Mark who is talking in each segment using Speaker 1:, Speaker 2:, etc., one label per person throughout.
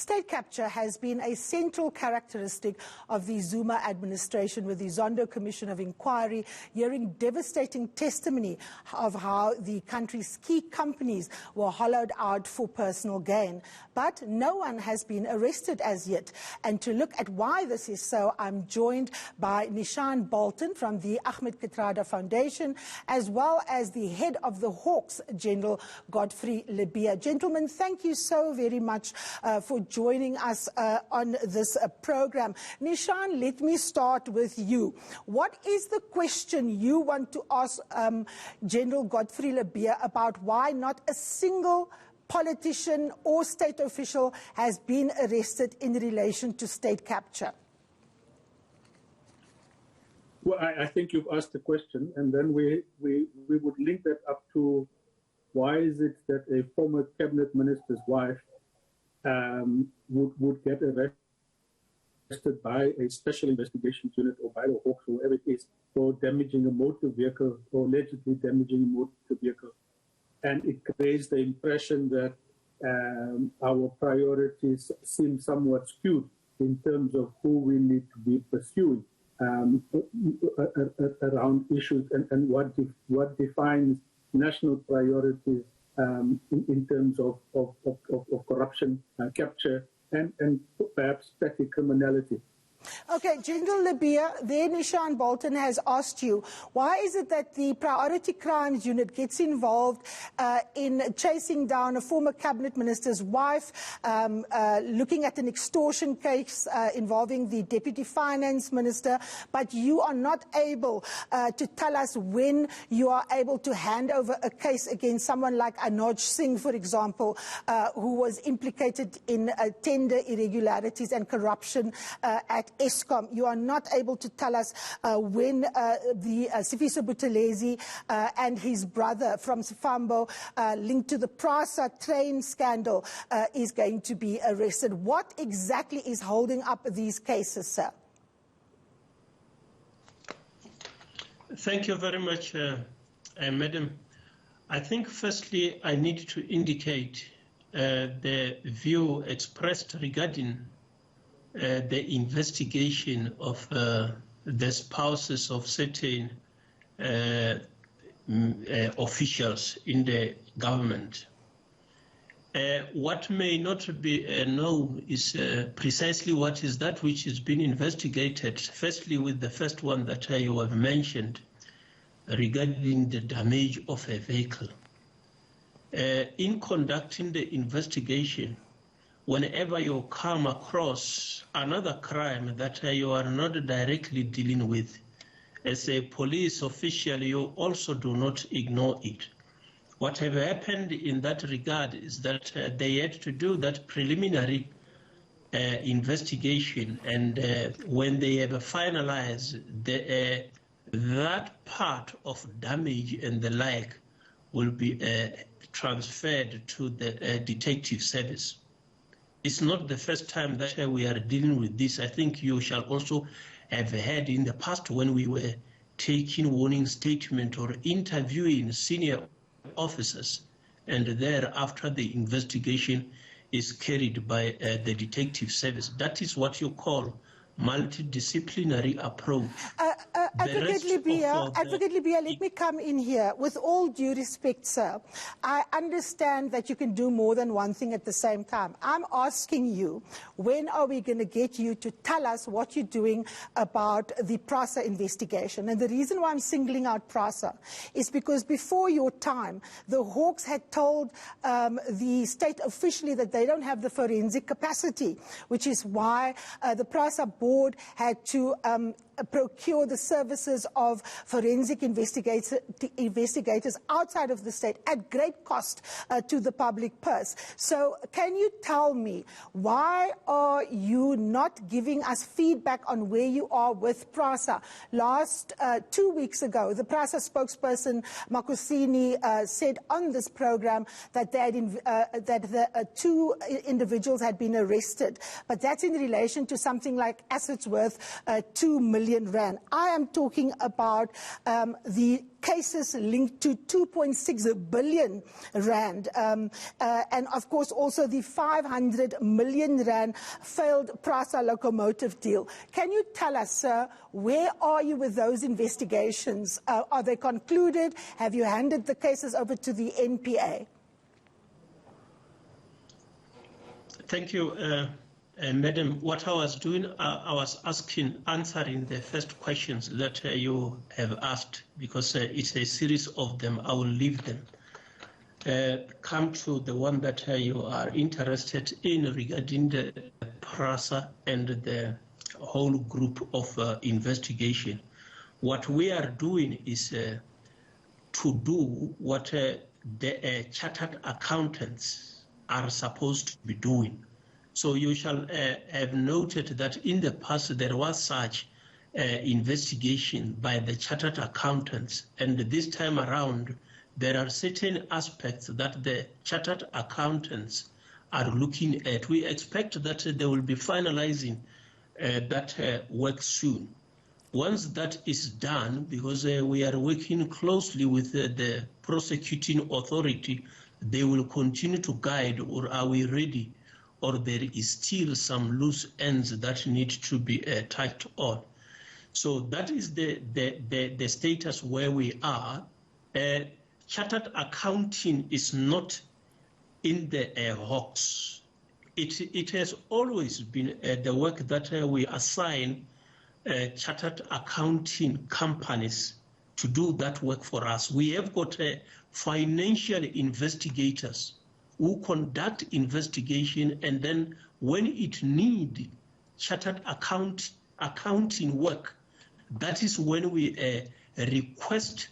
Speaker 1: State capture has been a central characteristic of the Zuma administration, with the Zondo Commission of Inquiry hearing devastating testimony of how the country's key companies were hollowed out for personal gain. But no one has been arrested as yet. And to look at why this is so, I'm joined by Nishan Bolton from the Ahmed Kathrada Foundation, as well as the head of the Hawks, General Godfrey Lebeya. Gentlemen, thank you so very much for joining us on this program. Nishan, let me start with you. What is the question you want to ask General Godfrey Lebeya about why not a single politician or state official has been arrested in relation to state capture?
Speaker 2: Well, I think you've asked the question, and then we would link that up to why is it that a former cabinet minister's wife would get arrested by a special investigations unit or by the Hawks or whatever it is for damaging a motor vehicle or allegedly damaging a motor vehicle. And it creates the impression that our priorities seem somewhat skewed in terms of who we need to be pursuing around issues and what defines national priorities in terms of corruption, capture, and perhaps petty criminality.
Speaker 1: Okay, General Lebeya, there Nishan Bolton has asked you, why is it that the Priority Crimes Unit gets involved in chasing down a former cabinet minister's wife, looking at an extortion case involving the Deputy Finance Minister, but you are not able to tell us when you are able to hand over a case against someone like Anoj Singh, for example, who was implicated in tender irregularities and corruption at Eskom. You are not able to tell us when the Sifiso Buthelezi and his brother from Sifambo, linked to the PRASA train scandal, is going to be arrested. What exactly is holding up these cases, sir?
Speaker 3: Thank you very much, Madam. I think firstly I need to indicate the view expressed regarding the investigation of the spouses of certain officials in the government. What may not be known is precisely what is that which is being investigated, firstly with the first one that you have mentioned regarding the damage of a vehicle. In conducting the investigation, whenever you come across another crime that you are not directly dealing with, as a police official, you also do not ignore it. What have happened in that regard is that they had to do that preliminary investigation, and when they have finalized that part of damage and the like will be transferred to the detective service. It's not the first time that we are dealing with this. I think you shall also have heard in the past when we were taking warning statement or interviewing senior officers, and thereafter the investigation is carried by the detective service. That is what you call multidisciplinary approach.
Speaker 1: Advocate Lebeya, let me come in here. With all due respect, sir, I understand that you can do more than one thing at the same time. I'm asking you, when are we going to get you to tell us what you're doing about the PRASA investigation? And the reason why I'm singling out PRASA is because before your time, the Hawks had told the state officially that they don't have the forensic capacity, which is why the PRASA board had to procure the services of forensic investigators outside of the state at great cost to the public purse. So can you tell me, why are you not giving us feedback on where you are with PRASA? Last 2 weeks ago, the PRASA spokesperson Makosini said on this program that the two individuals had been arrested, but that's in relation to something like assets worth 2 million. million rand. I am talking about the cases linked to 2.6 billion rand, and of course also the 500 million rand failed PRASA locomotive deal. Can you tell us, sir, where are you with those investigations? Are they concluded? Have you handed the cases over to the NPA?
Speaker 3: Thank you, Madam. What I was doing, I was answering the first questions that you have asked, because it's a series of them. I will leave them. Come to the one that you are interested in regarding the PRASA and the whole group of investigation. What we are doing is to do what the chartered accountants are supposed to be doing. So you shall have noted that in the past there was such investigation by the chartered accountants, and this time around there are certain aspects that the chartered accountants are looking at. We expect that they will be finalizing that work soon. Once that is done, because we are working closely with the prosecuting authority, they will continue to guide, or are we ready, or there is still some loose ends that need to be tied on. So that is the status where we are. Chartered accounting is not in the hawks. It has always been the work that we assign chartered accounting companies to do that work for us. We have got financial investigators who conduct investigation, and then when it needs chartered accounting work, that is when we request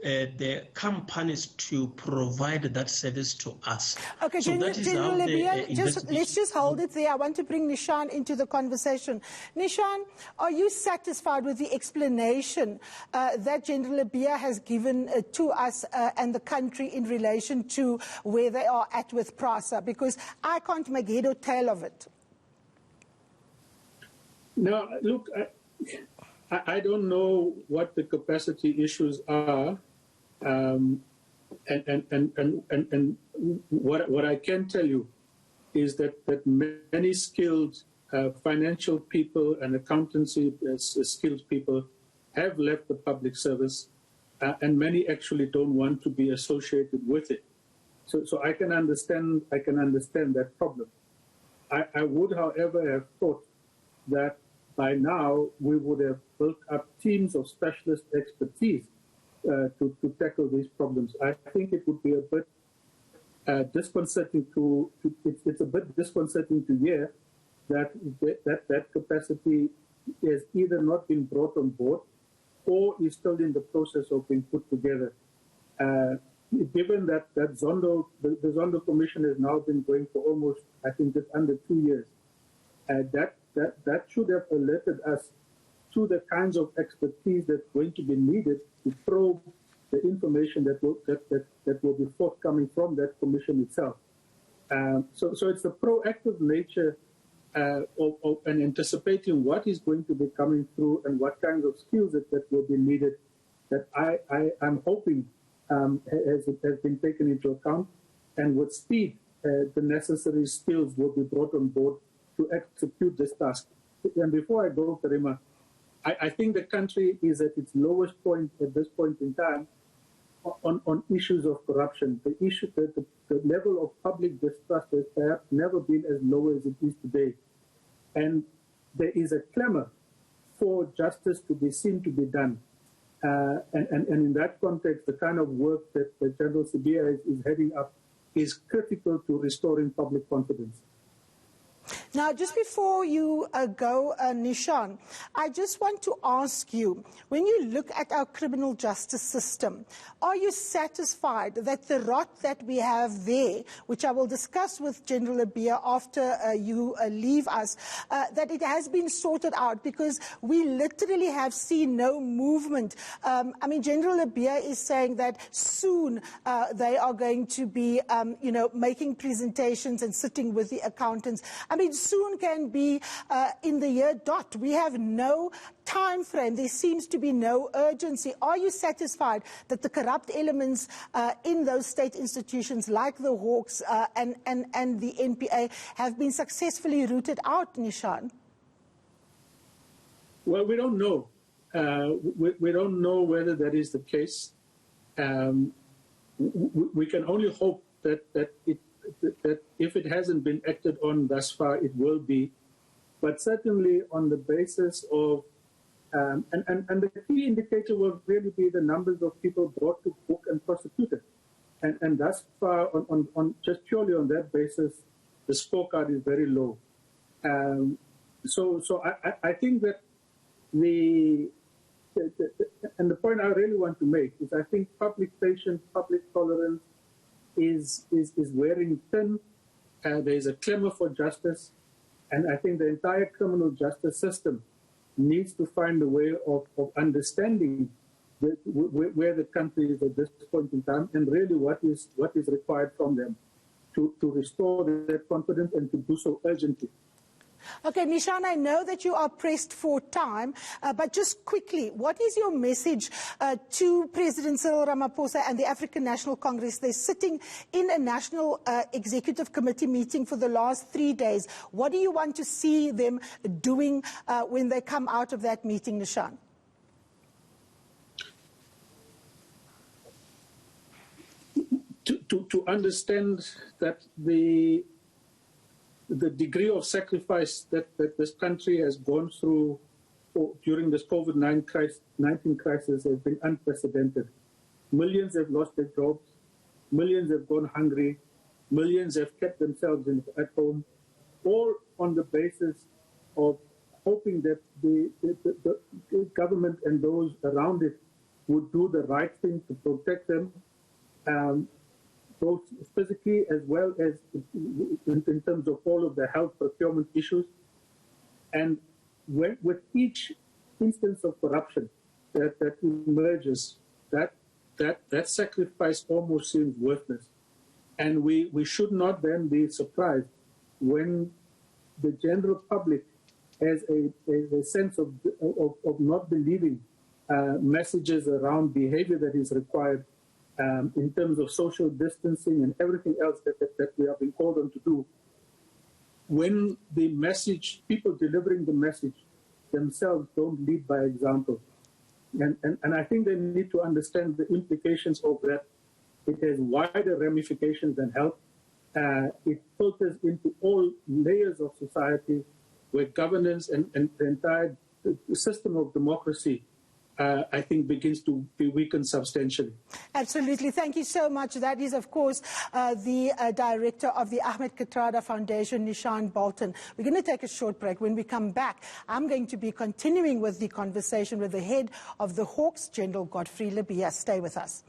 Speaker 3: the companies to provide that service to us.
Speaker 1: Okay,
Speaker 3: so
Speaker 1: General Lebeya, let's just hold it there. I want to bring Nishan into the conversation. Nishan, are you satisfied with the explanation that General Lebeya has given to us and the country in relation to where they are at with PRASA? Because I can't make head or tail of it.
Speaker 2: No, look, I don't know what the capacity issues are. And what I can tell you is that many skilled financial people and accountancy skilled people have left the public service, and many actually don't want to be associated with it. So I can understand that problem. I would, however, have thought that by now we would have built up teams of specialist expertise to tackle these problems. I think it would be a bit disconcerting it's a bit disconcerting to hear that capacity has either not been brought on board or is still in the process of being put together. Given that the Zondo Commission has now been going for almost, I think, just under 2 years, that should have alerted us to the kinds of expertise that's going to be needed to probe the information that will be forthcoming from that commission itself. So it's the proactive nature of and anticipating what is going to be coming through and what kinds of skills that will be needed that I'm hoping has been taken into account, and with speed the necessary skills will be brought on board to execute this task. And before I go, Karima, I think the country is at its lowest point at this point in time on issues of corruption. The level of public distrust has perhaps never been as low as it is today. And there is a clamor for justice to be seen to be done. And in that context, the kind of work that General Lebeya is heading up is critical to restoring public confidence.
Speaker 1: Now, just before you go, Nishan, I just want to ask you, when you look at our criminal justice system, are you satisfied that the rot that we have there, which I will discuss with General Lebeya after you leave us, that it has been sorted out? Because we literally have seen no movement. I mean, General Lebeya is saying that soon they are going to be, making presentations and sitting with the accountants. I mean, soon can be in the year dot? We have no time frame. There seems to be no urgency. Are you satisfied that the corrupt elements in those state institutions like the Hawks and the NPA have been successfully rooted out, Nishan?
Speaker 2: Well, we don't know. We don't know whether that is the case. We can only hope that if it hasn't been acted on thus far, it will be. But certainly on the basis of, and the key indicator will really be the numbers of people brought to book and prosecuted. And thus far, on just purely on that basis, the scorecard is very low. So I think that and the point I really want to make is I think public patience, public tolerance is wearing thin. There's a clamor for justice, and I think the entire criminal justice system needs to find a way of understanding where the country is at this point in time, and really what is required from them to restore that confidence and to do so urgently.
Speaker 1: Okay, Nishan, I know that you are pressed for time, but just quickly, what is your message to President Cyril Ramaphosa and the African National Congress? They're sitting in a National Executive Committee meeting for the last 3 days. What do you want to see them doing when they come out of that meeting, Nishan?
Speaker 2: To understand that the degree of sacrifice that this country has gone through during this COVID-19 crisis has been unprecedented. Millions have lost their jobs, millions have gone hungry, millions have kept themselves at home, all on the basis of hoping that the government and those around it would do the right thing to protect them, both physically as well as in terms of all of the health procurement issues. And with each instance of corruption that emerges, that sacrifice almost seems worthless. And we should not then be surprised when the general public has a sense of not believing messages around behavior that is required in terms of social distancing and everything else that we have been called on to do. When the message, people delivering the message themselves don't lead by example. And I think they need to understand the implications of that. It has wider ramifications than health. It filters into all layers of society where governance and the entire system of democracy I think begins to be weakened substantially.
Speaker 1: Absolutely. Thank you so much. That is, of course, the director of the Ahmed Kathrada Foundation, Nishan Bolton. We're going to take a short break. When we come back, I'm going to be continuing with the conversation with the head of the Hawks, General Godfrey Lebeya. Stay with us.